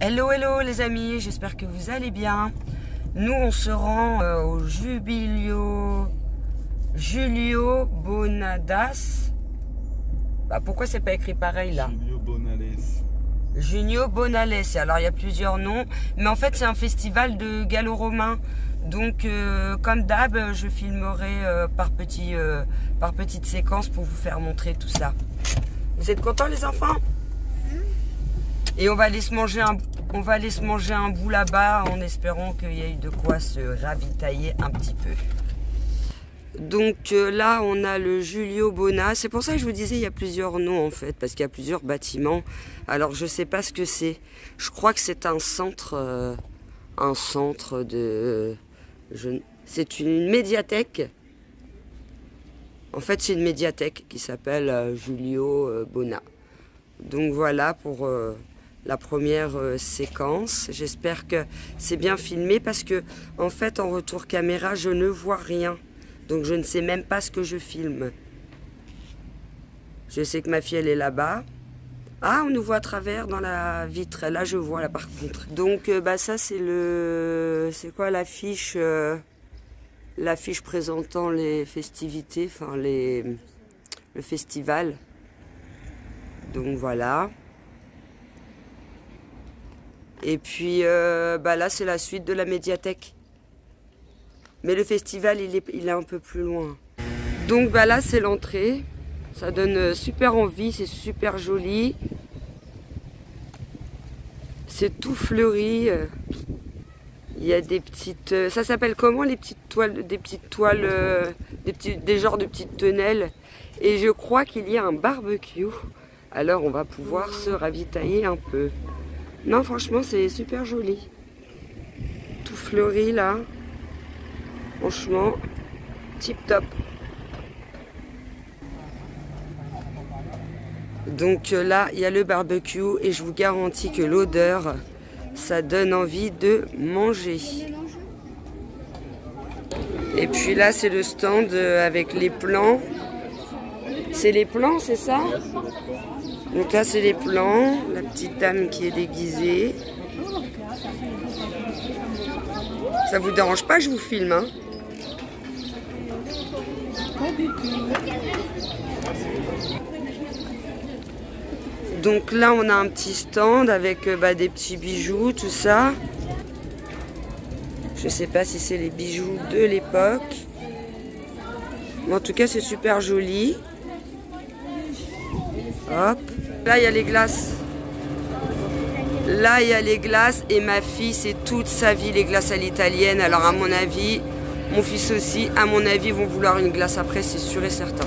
Hello, hello les amis, j'espère que vous allez bien. Nous, on se rend au Julio Bonadas. Bah, pourquoi c'est pas écrit pareil là? Julio Bonales. Julio Bonales. Alors, il y a plusieurs noms. Mais en fait, c'est un festival de gallo-romain. Donc, comme d'hab, je filmerai par petites séquences pour vous faire montrer tout ça. Vous êtes contents les enfants? Et on va aller se manger un bout là-bas en espérant qu'il y ait de quoi se ravitailler un petit peu. Donc là, on a le Julio Bona. C'est pour ça que je vous disais, il y a plusieurs noms en fait, parce qu'il y a plusieurs bâtiments. Alors, je sais pas ce que c'est. Je crois que c'est un centre de... C'est une médiathèque. En fait, c'est une médiathèque qui s'appelle Julio Bona. Donc voilà pour... la première séquence. J'espère que c'est bien filmé parce que en fait en retour caméra je ne vois rien, donc je ne sais même pas ce que je filme. Je sais que ma fille elle est là-bas. Ah, on nous voit à travers dans la vitre, là je vois là par contre. Donc bah ça c'est quoi l'affiche l'affiche présentant les festivités, enfin le festival. Donc voilà. Et puis bah là c'est la suite de la médiathèque. Mais le festival il est un peu plus loin. Donc bah là c'est l'entrée. Ça donne super envie, c'est super joli. C'est tout fleuri. Il y a des petites... ça s'appelle comment les petites toiles? Des petites toiles, des genres de petites tonnelles. Et je crois qu'il y a un barbecue. Alors on va pouvoir se ravitailler un peu. Non, franchement, c'est super joli. Tout fleuri, là. Franchement, tip top. Donc là, il y a le barbecue et je vous garantis que l'odeur, ça donne envie de manger. Et puis là, c'est le stand avec les plans. C'est les plans, c'est ça ? Donc là, c'est les plans. La petite dame qui est déguisée. Ça vous dérange pas que je vous filme, hein? Donc là, on a un petit stand avec des petits bijoux, tout ça. Je sais pas si c'est les bijoux de l'époque. Mais en tout cas, c'est super joli. Hop. Là, il y a les glaces. Là, il y a les glaces. Et ma fille, c'est toute sa vie les glaces à l'italienne. Alors, à mon avis, mon fils aussi, à mon avis, vont vouloir une glace après, c'est sûr et certain.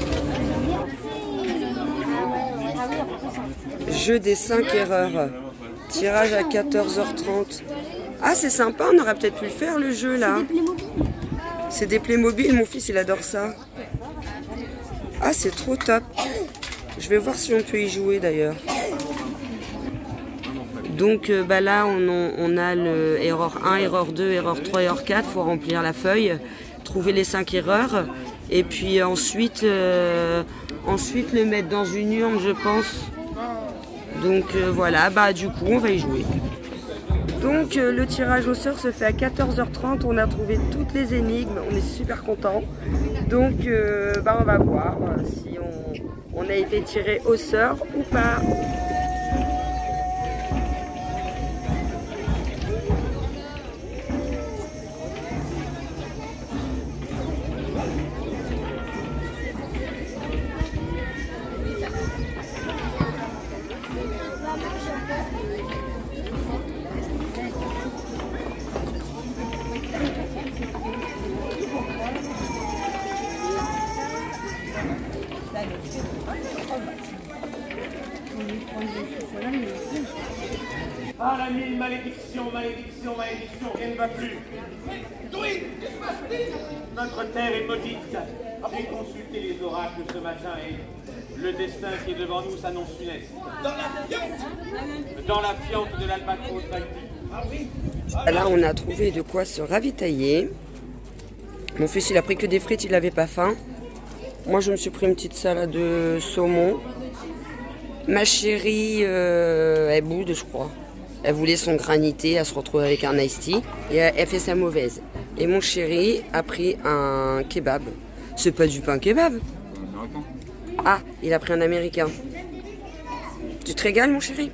Jeu des 5 erreurs. Tirage à 14h30. Ah, c'est sympa, on aurait peut-être pu le faire, le jeu, là. C'est des Playmobil, mon fils, il adore ça. Ah, c'est trop top. Je vais voir si on peut y jouer d'ailleurs. Donc là on a le erreur 1, erreur 2, erreur 3, erreur 4. Il faut remplir la feuille, trouver les 5 erreurs. Et puis ensuite le mettre dans une urne je pense. Donc voilà, du coup on va y jouer. Donc le tirage au sort se fait à 14h30. On a trouvé toutes les énigmes, on est super contents. Donc on va voir si on a été tiré au sort ou pas. Ah la mille malédiction, malédiction, malédiction, rien ne va plus. Notre terre est maudite. J'ai consulté les oracles ce matin et le destin qui est devant nous s'annonce funeste. Dans la fiente de l'Albatros Baltique. Là on a trouvé de quoi se ravitailler. Mon fils il a pris que des frites, il n'avait pas faim. Moi je me suis pris une petite salade de saumon. Ma chérie, elle boude je crois. Elle voulait son granité, elle se retrouve avec un iced tea et elle fait sa mauvaise. Et mon chéri a pris un kebab. C'est pas du pain kebab. Ah, il a pris un américain. Tu te régales mon chéri?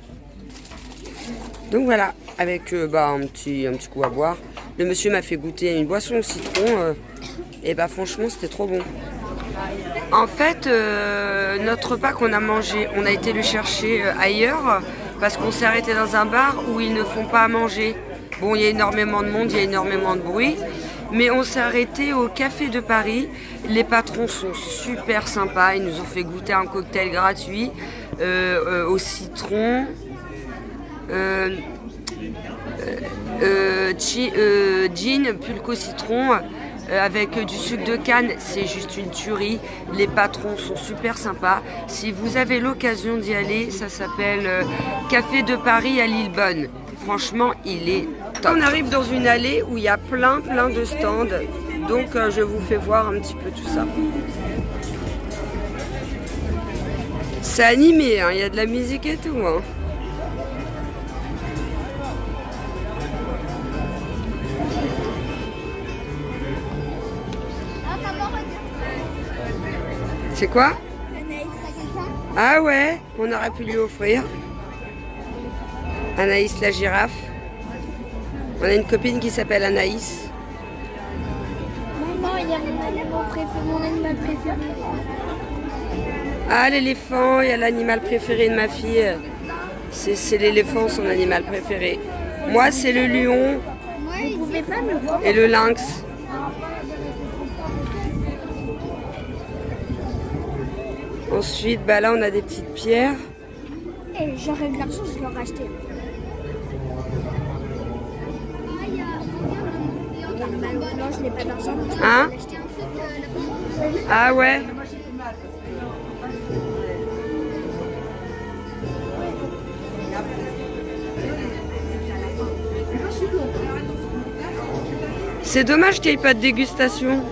Donc voilà, avec un petit coup à boire. Le monsieur m'a fait goûter une boisson au citron. Et bah franchement c'était trop bon. En fait, notre repas qu'on a mangé, on a été le chercher ailleurs parce qu'on s'est arrêté dans un bar où ils ne font pas à manger. Bon, il y a énormément de monde, il y a énormément de bruit, mais on s'est arrêté au Café de Paris. Les patrons sont super sympas, ils nous ont fait goûter un cocktail gratuit au citron, gin, pulco citron. Avec du sucre de canne, c'est juste une tuerie. Les patrons sont super sympas. Si vous avez l'occasion d'y aller, ça s'appelle Café de Paris à Lillebonne. Franchement, il est top. On arrive dans une allée où il y a plein de stands. Donc je vous fais voir un petit peu tout ça. C'est animé, hein, il y a de la musique et tout. Hein. C'est quoi? Ah ouais, on aurait pu lui offrir. Anaïs la girafe. On a une copine qui s'appelle Anaïs. Maman, il y a mon animal préféré. Ah, l'éléphant, il y a l'animal préféré de ma fille. C'est l'éléphant, son animal préféré. Moi, c'est le lion et le lynx. Ensuite, bah là, on a des petites pierres. Et j'aurais de l'argent, je l'aurais acheté. Non, je n'ai pas d'argent. Hein? Ah ouais? C'est dommage qu'il n'y ait pas de dégustation.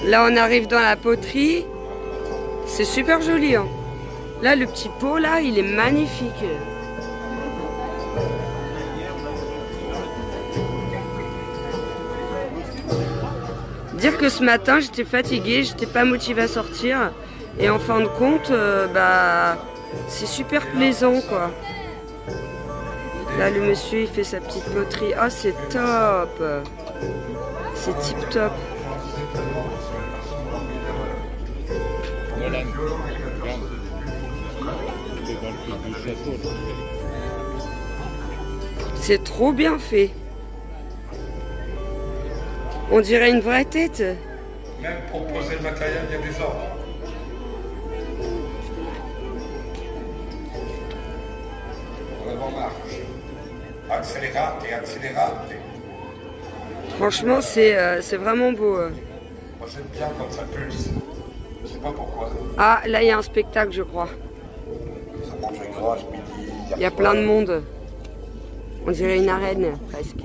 Là, on arrive dans la poterie. C'est super joli. Hein. Là, le petit pot, là, il est magnifique. Dire que ce matin, j'étais fatiguée, j'étais pas motivée à sortir. Et en fin de compte, c'est super plaisant, quoi. Là, le monsieur, il fait sa petite poterie. Ah, c'est top. C'est tip top. C'est trop bien fait. On dirait une vraie tête. Même pour poser le matériel, il y a des ordres. En avant marche. Accélérate et accélérate. Franchement, c'est vraiment beau. Moi, j'aime bien quand ça pulse. Je sais pas pourquoi. Ah, là, il y a un spectacle, je crois. Ça mange gras ce midi. Il y a plein de monde. On dirait une arène, presque.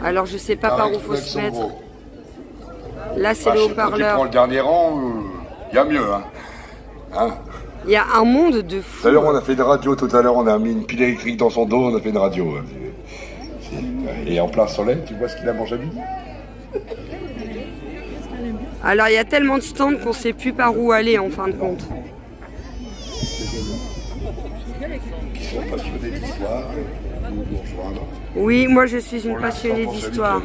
Alors, je sais pas par où faut se mettre. Là, c'est le haut-parleur. Si tu prends le dernier rang, il y a mieux. Hein. Il y a un monde de fou. Tout à l'heure, on a fait une radio. Tout à l'heure, on a mis une pile électrique dans son dos. On a fait une radio. Et en plein soleil, tu vois ce qu'il a mangé à midi? Alors, il y a tellement de stands qu'on sait plus par où aller, en fin de compte. Qui sont passionnés d'histoire. Oui, moi je suis une passionnée d'histoire.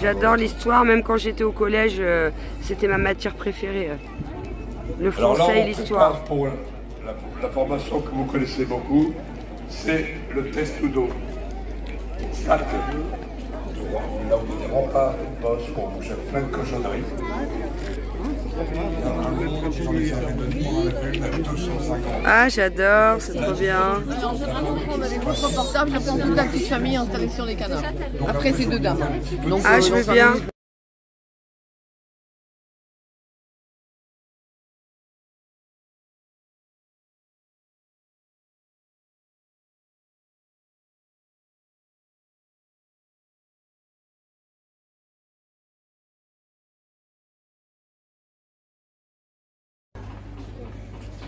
J'adore l'histoire, même quand j'étais au collège, c'était ma matière préférée. Le français et l'histoire. Pour la formation que vous connaissez beaucoup, c'est le testudo. Là où il y a des remparts, des postes pour manger plein de cochonneries. Ah, j'adore, c'est trop bien. Alors, on a des gros confortables, je prends toute la petite famille installée sur les canards. Après, c'est deux dames. Donc, Ah, je veux bien.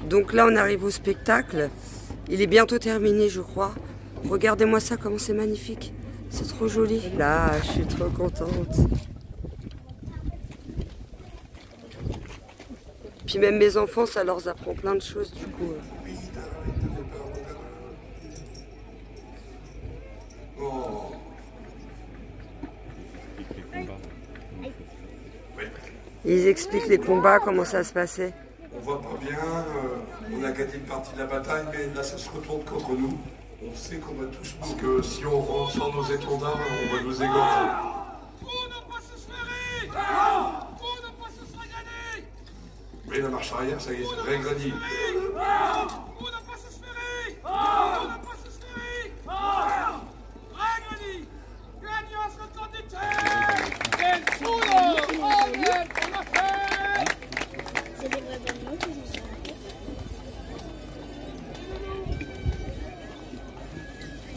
Donc là, on arrive au spectacle. Il est bientôt terminé, je crois. Regardez-moi ça, comment c'est magnifique. C'est trop joli. Là, je suis trop contente. Puis même mes enfants, ça leur apprend plein de choses, du coup. Ils expliquent les combats, comment ça se passait. On voit pas bien, on a gagné une partie de la bataille, mais là ça se retourne contre nous. On sait qu'on va tous mourir, que si on rentre sans nos étendards, on va nous égorger. Mais la marche arrière, ça y est, c'est régrandi.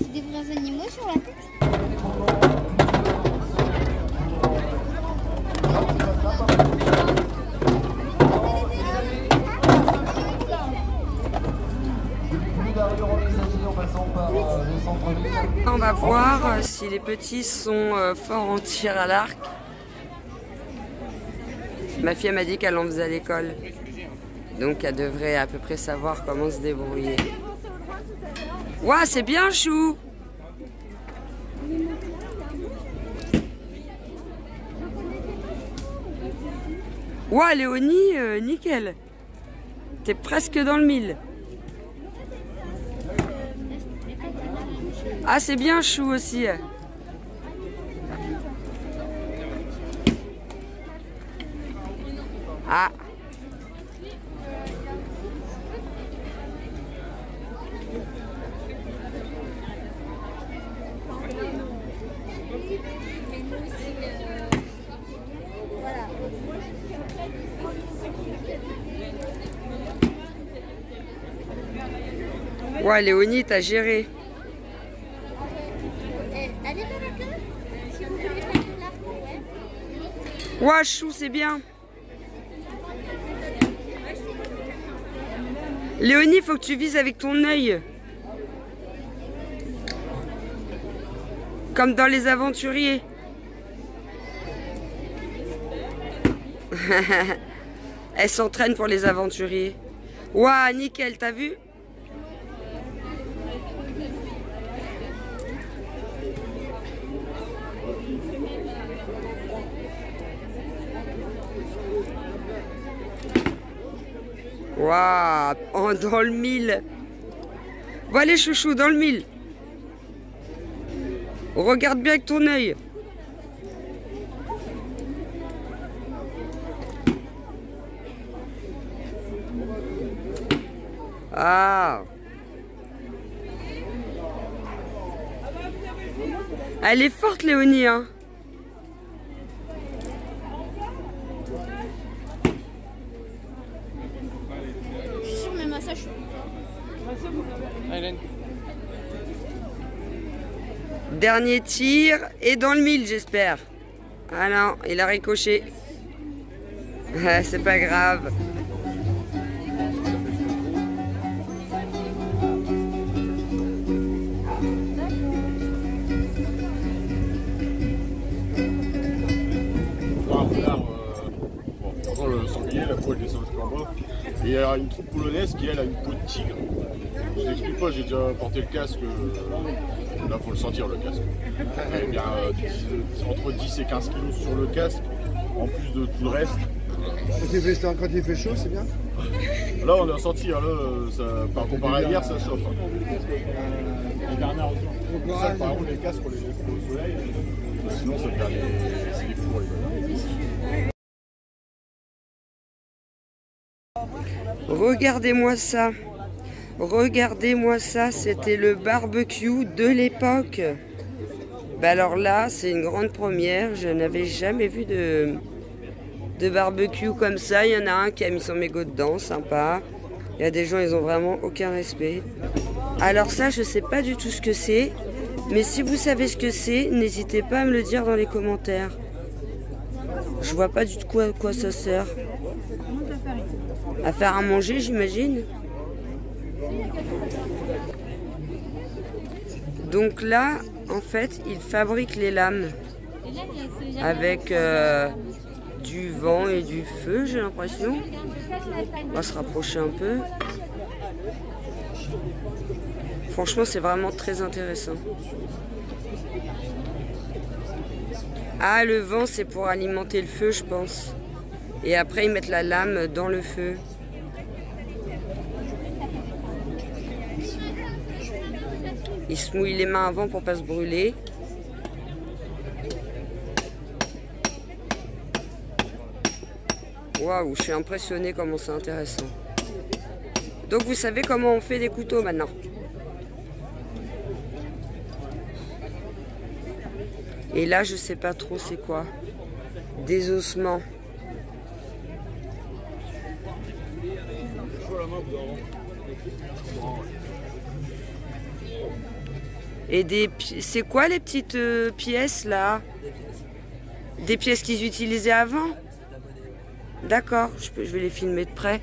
C'est des vrais animaux sur la tête. On va voir si les petits sont forts en tir à l'arc. Ma fille m'a dit qu'elle en faisait à l'école. Donc elle devrait à peu près savoir comment se débrouiller. Ouah, c'est bien, Chou! Ouah, Léonie, nickel! T'es presque dans le mille. Ah, c'est bien, Chou aussi. Ah. Ouais, Léonie, t'as géré. Allez vers la queue. Si vous voulez faire de l'arc, ouais. Ouais, Chou, c'est bien. Léonie, faut que tu vises avec ton œil. Comme dans Les Aventuriers. Elle s'entraîne pour Les Aventuriers. Ouah, nickel, t'as vu? Waouh, dans le mille. Bon, allez, chouchou, dans le mille. Regarde bien avec ton œil. Ah. Elle est forte, Léonie, hein. Dernier tir et dans le mille, j'espère. Ah non, il a ricoché. C'est pas grave. Le sanglier, la poêle des sauces en bas. Et il y a une troupe polonaise qui elle a une peau de tigre. Je t'explique pas, j'ai déjà porté le casque. Là, faut le sentir le casque. Il y a bien entre 10 et 15 kilos sur le casque, en plus de tout le reste. Quand il fait chaud, c'est bien. Là, on a senti, là, ça, par comparé à hier, ça chauffe. Les dernières aussi. Ça, par exemple, les casques, on les laisse au soleil. Sinon, c'est des fours. Regardez-moi ça. Regardez-moi ça, c'était le barbecue de l'époque. Bah alors là, c'est une grande première. Je n'avais jamais vu de barbecue comme ça. Il y en a un qui a mis son mégot dedans, sympa. Il y a des gens, ils ont vraiment aucun respect. Alors ça, je sais pas du tout ce que c'est. Mais si vous savez ce que c'est, n'hésitez pas à me le dire dans les commentaires. Je vois pas du tout à quoi ça sert. À faire à manger, j'imagine. Donc là, en fait, ils fabriquent les lames avec du vent et du feu, j'ai l'impression. On va se rapprocher un peu. Franchement, c'est vraiment très intéressant. Ah, le vent, c'est pour alimenter le feu, je pense. Et après, ils mettent la lame dans le feu. Ils se mouillent les mains avant pour pas se brûler. Waouh, je suis impressionnée comment c'est intéressant. Donc vous savez comment on fait des couteaux maintenant. Et là, je sais pas trop c'est quoi. Des ossements. Et c'est quoi les petites pièces là? Des pièces qu'ils utilisaient avant? D'accord, je vais les filmer de près.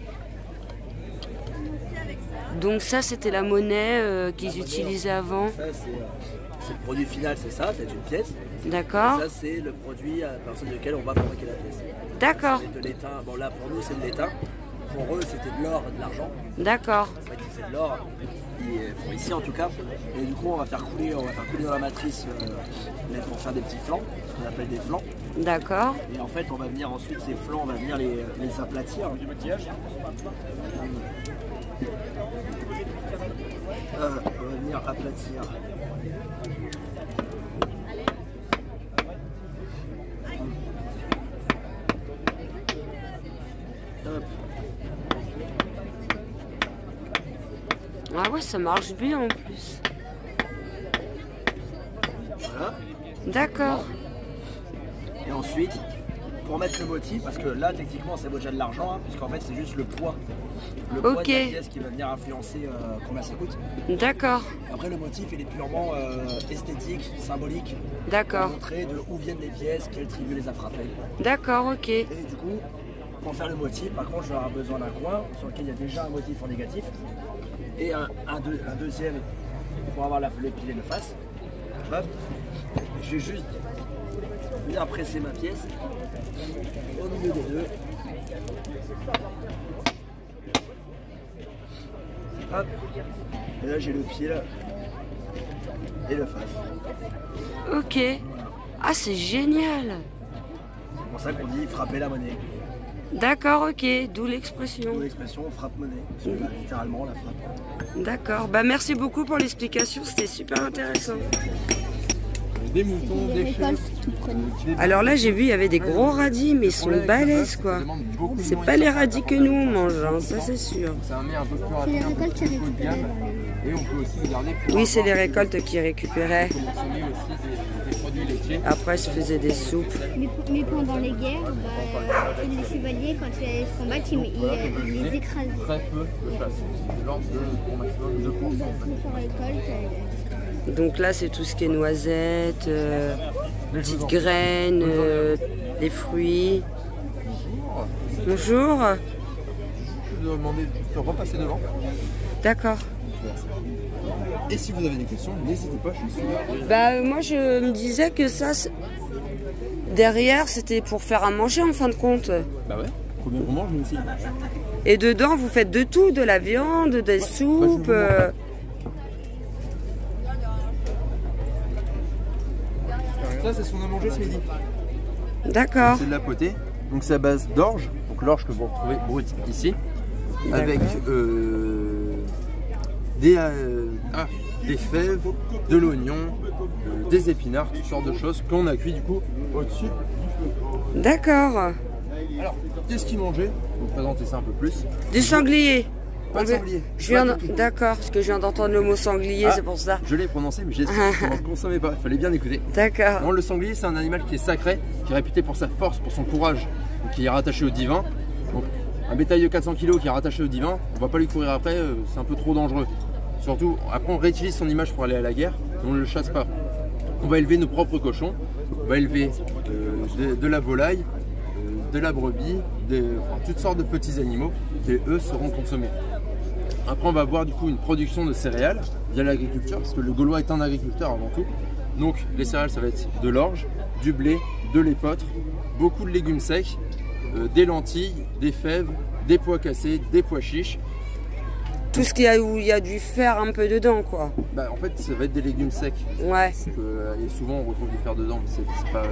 Donc ça, c'était la monnaie qu'ils utilisaient avant. Ça, c'est le produit final, c'est ça, c'est une pièce. D'accord. Ça, c'est le produit à partir duquel on va fabriquer la pièce. D'accord. C'est de l'étain. Bon, là, pour nous, c'est de l'étain. Pour eux, c'était de l'or et de l'argent. D'accord. C'est de l'or. Pour ici, en tout cas. Et du coup, on va faire couler dans la matrice pour faire des petits flancs, ce qu'on appelle des flancs. D'accord. Et en fait, on va venir ensuite, ces flancs, on va venir les aplatir. Du maquillage. On va venir aplatir. Hop. Ah ouais, ça marche bien en plus. Voilà. D'accord. Et ensuite, pour mettre le motif, parce que là, techniquement, ça vaut déjà de l'argent, hein, puisqu'en fait, c'est juste le poids. Le poids de la pièce qui va venir influencer combien ça coûte. D'accord. Après, le motif, il est purement esthétique, symbolique. D'accord. Pour montrer de où viennent les pièces, quelle tribu les a frappées. D'accord, ok. Et du coup, pour faire le motif, par contre, je vais avoir besoin d'un coin sur lequel il y a déjà un motif en négatif. Et un deuxième pour avoir le pilier de face. Hop. Je vais juste venir presser ma pièce au milieu des deux. Hop. Et là j'ai le pied là et le face. Ok. Ah, c'est génial. C'est pour ça qu'on dit frapper la monnaie. D'accord, ok, d'où l'expression. D'où l'expression frappe-monnaie, littéralement la frappe. D'accord, bah merci beaucoup pour l'explication, c'était super intéressant. Des moutons, des chèvres. Alors là, j'ai vu, il y avait des gros radis, mais ils sont balèzes quoi. C'est pas les radis que nous on mange, hein, ça c'est sûr. C'est un mets un peu plus rapide, un peu plus haut de gamme. Et on peut aussi les garder pour oui, c'est les récoltes qui récupéraient. Après, je faisais des soupes. Mais pendant les guerres, les chevaliers, quand ils se combattent, ils les écrasent. Très peu de chasse. C'est de l'ordre de maximum 2%. Donc là, c'est tout ce qui est noisettes, petites graines, des fruits. Bonjour. Je vous demandais de repasser devant. D'accord. Et si vous avez des questions, n'hésitez pas, je suis là. Bah moi je me disais que ça, derrière c'était pour faire à manger en fin de compte. Bah ouais, faut bien qu'on mange nous aussi. Et dedans vous faites de tout, de la viande, des soupes. Ça c'est ce qu'on a mangé ce midi. D'accord. C'est de la potée, donc c'est à base d'orge, donc l'orge que vous retrouvez brute ici, avec des fèves, de l'oignon, des épinards, toutes sortes de choses qu'on a cuit du coup au-dessus. D'accord. Alors, qu'est-ce qu'ils mangeaient? Je vais vous présenter ça un peu plus. Du sanglier. Pas de sanglier. D'accord, parce que je viens d'entendre le mot sanglier, c'est pour ça. Je l'ai prononcé, mais j'ai expliqué qu'on ne consommait pas. Il fallait bien écouter. D'accord. Bon, le sanglier, c'est un animal qui est sacré, qui est réputé pour sa force, pour son courage, donc qui est rattaché au divin. Donc, un bétail de 400 kg qui est rattaché au divin, on va pas lui courir après, c'est un peu trop dangereux. Surtout, après on réutilise son image pour aller à la guerre, mais on ne le chasse pas. On va élever nos propres cochons, on va élever de la volaille, de la brebis, toutes sortes de petits animaux qui eux seront consommés. Après, on va voir du coup une production de céréales via l'agriculture, parce que le Gaulois est un agriculteur avant tout. Donc les céréales, ça va être de l'orge, du blé, de l'épeautre, beaucoup de légumes secs, des lentilles, des fèves, des pois cassés, des pois chiches. Tout ce qu'il y a où il y a du fer un peu dedans, quoi. Bah, en fait, ça va être des légumes secs. Ouais. Et souvent, on retrouve du fer dedans, mais c'est pas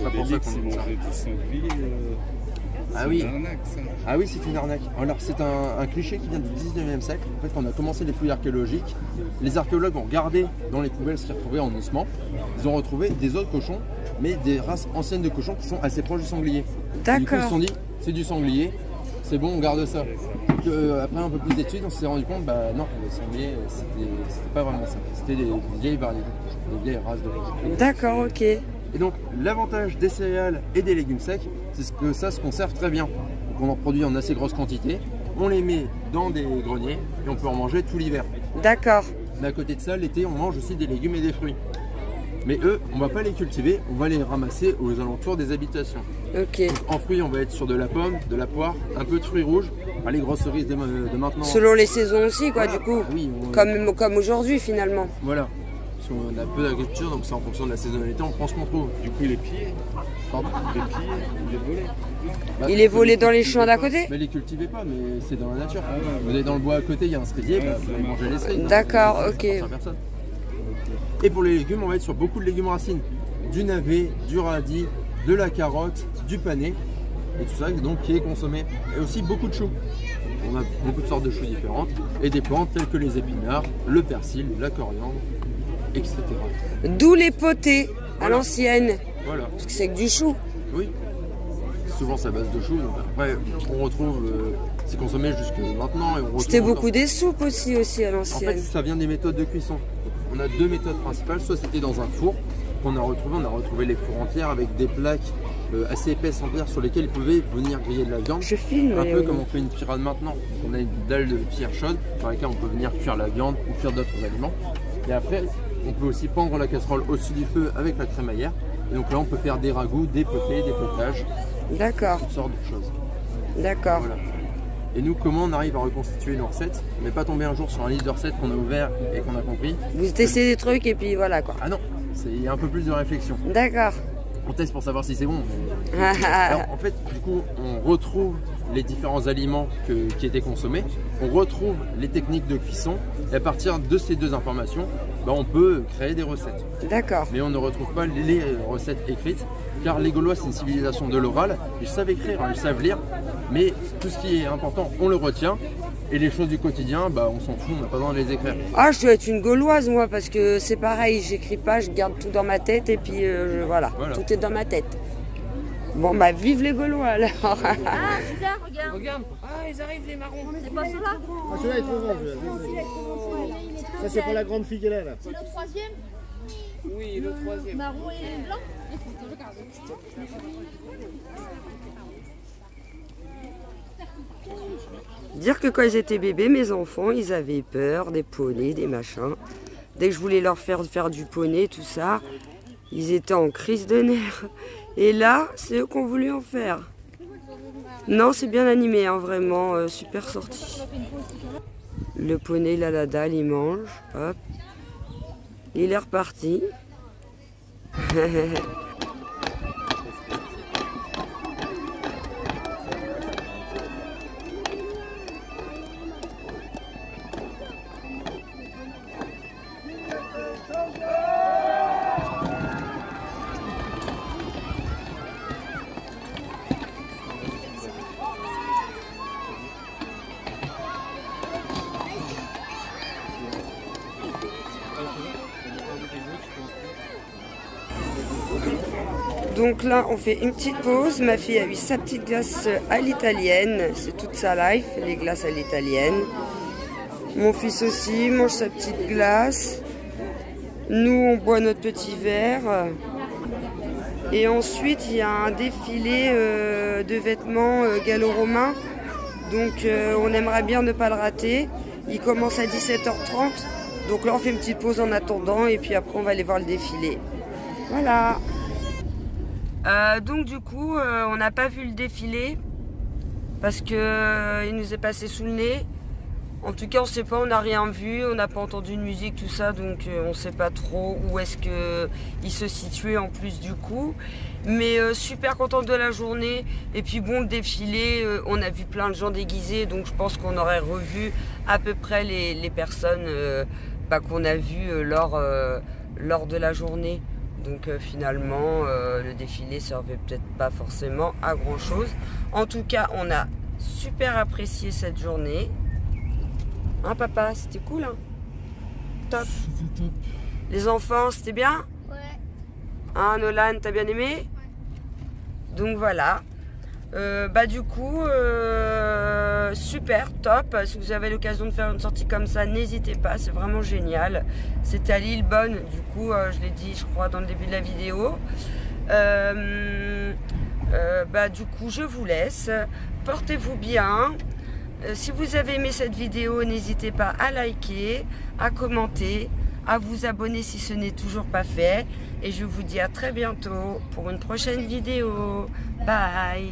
pour ça qu'on dit ça. Ah oui, ah oui, c'est une arnaque. Alors c'est un cliché qui vient du 19e siècle. En fait, quand on a commencé les fouilles archéologiques, les archéologues ont regardé dans les poubelles ce qu'ils retrouvaient en ossements. Ils ont retrouvé des autres cochons, mais des races anciennes de cochons qui sont assez proches du sanglier. D'accord. Du coup, ils se sont dit, c'est du sanglier, c'est bon, on garde ça. Après un peu plus d'études, on s'est rendu compte, bah non, le sanglier, c'était pas vraiment ça. C'était des vieilles variétés, des vieilles races de cochons. D'accord, ok. Et donc l'avantage des céréales et des légumes secs, c'est que ça se conserve très bien. Donc on en produit en assez grosse quantité, on les met dans des greniers et on peut en manger tout l'hiver. D'accord. Mais à côté de ça, l'été, on mange aussi des légumes et des fruits. Mais eux, on va pas les cultiver, on va les ramasser aux alentours des habitations. Ok. Donc, en fruits, on va être sur de la pomme, de la poire, un peu de fruits rouges, les grosses cerises de maintenant. Selon les saisons aussi, quoi, du coup. Oui, comme aujourd'hui, finalement. Voilà. Parce qu'on a peu d'agriculture, donc c'est en fonction de la saisonnalité, on prend ce qu'on trouve. Du coup, les pieds, pardon, les pieds, il est volé. Bah, il est volé dans les champs d'à côté? Mais les cultivez pas, mais c'est dans la nature. Vous allez dans le bois à côté, il y a un cerisier, bah, vous allez manger les cerises. D'accord, ok. Et pour les légumes, on va être sur beaucoup de légumes racines. Du navet, du radis, de la carotte, du panais. Et tout ça donc qui est consommé. Et aussi beaucoup de choux. On a beaucoup de sortes de choux différentes. Et des plantes telles que les épinards, le persil, la coriandre, etc. D'où les potés à l'ancienne. Voilà. Parce que c'est que du chou. Oui. Souvent c'est à base de choux. Donc après, on retrouve, c'est consommé jusque maintenant. C'était beaucoup des soupes aussi à l'ancienne. En fait, ça vient des méthodes de cuisson. On a deux méthodes principales. Soit c'était dans un four qu'on a retrouvé. On a retrouvé les fours entières avec des plaques assez épaisses en pierre sur lesquelles ils pouvaient venir griller de la viande. Je filme. Un peu comme on fait une pirade maintenant. On a une dalle de pierre chaude dans laquelle on peut venir cuire la viande ou cuire d'autres aliments. Et après, on peut aussi pendre la casserole au-dessus du feu avec la crémaillère. Et donc là, on peut faire des ragoûts, des potés, des potages. D'accord. Toutes sortes de choses. D'accord. Voilà. Et nous, comment on arrive à reconstituer nos recettes? On n'est pas tombé un jour sur un livre de recettes qu'on a ouvert et qu'on a compris. Vous testez des trucs et puis voilà quoi. Ah non, il y a un peu plus de réflexion. D'accord. On teste pour savoir si c'est bon. Alors en fait, du coup, on retrouve les différents aliments qui étaient consommés, on retrouve les techniques de cuisson et à partir de ces deux informations, on peut créer des recettes. D'accord. Mais on ne retrouve pas les recettes écrites car les Gaulois c'est une civilisation de l'oral, ils savent écrire, ils savent lire, mais tout ce qui est important, on le retient. Et les choses du quotidien, on s'en fout, on n'a pas besoin de les écrire. Ah, je dois être une Gauloise, moi, parce que c'est pareil, j'écris pas, je garde tout dans ma tête et puis voilà, tout est dans ma tête. Bon, vive les Gaulois alors. Ah, super, regarde. Regarde. Ah, ils arrivent les marrons. C'est pas cela? Ah, celui-là est trop grand. Ça, c'est pour la grande fille qu'elle a là. C'est le troisième? Oui, le troisième. Marron et blanc? Dire que quand ils étaient bébés, mes enfants, ils avaient peur des poneys, des machins. Dès que je voulais leur faire du poney, tout ça, ils étaient en crise de nerfs. Et là, c'est eux qui ont voulu en faire. Non, c'est bien animé, hein, vraiment, super sorti. Le poney, il a la dalle, il mange, hop. Il est reparti. Donc là, on fait une petite pause. Ma fille a eu sa petite glace à l'italienne. C'est toute sa life, les glaces à l'italienne. Mon fils aussi mange sa petite glace. Nous, on boit notre petit verre. Et ensuite, il y a un défilé de vêtements gallo-romains. Donc, on aimerait bien ne pas le rater. Il commence à 17h30. Donc là, on fait une petite pause en attendant. Et puis après, on va aller voir le défilé. Voilà. Donc du coup, on n'a pas vu le défilé parce que il nous est passé sous le nez. En tout cas, on sait pas, on n'a rien vu, on n'a pas entendu de musique, tout ça, donc on sait pas trop où est-ce qu'il se situait en plus du coup. Mais super contente de la journée. Et puis bon, le défilé, on a vu plein de gens déguisés, donc je pense qu'on aurait revu à peu près les personnes qu'on a vues lors de la journée. Donc finalement, le défilé servait peut-être pas forcément à grand chose. En tout cas, on a super apprécié cette journée. Hein papa, c'était cool hein. Top. C'était top. Les enfants, c'était bien? Ouais. Hein Nolan, t'as bien aimé? Ouais. Donc voilà. Du coup, super, top. Si vous avez l'occasion de faire une sortie comme ça, n'hésitez pas, c'est vraiment génial. C'était à Lillebonne, du coup, je l'ai dit, je crois, dans le début de la vidéo. Du coup, je vous laisse. Portez-vous bien. Si vous avez aimé cette vidéo, n'hésitez pas à liker, à commenter, à vous abonner si ce n'est toujours pas fait. Et je vous dis à très bientôt pour une prochaine vidéo. Bye!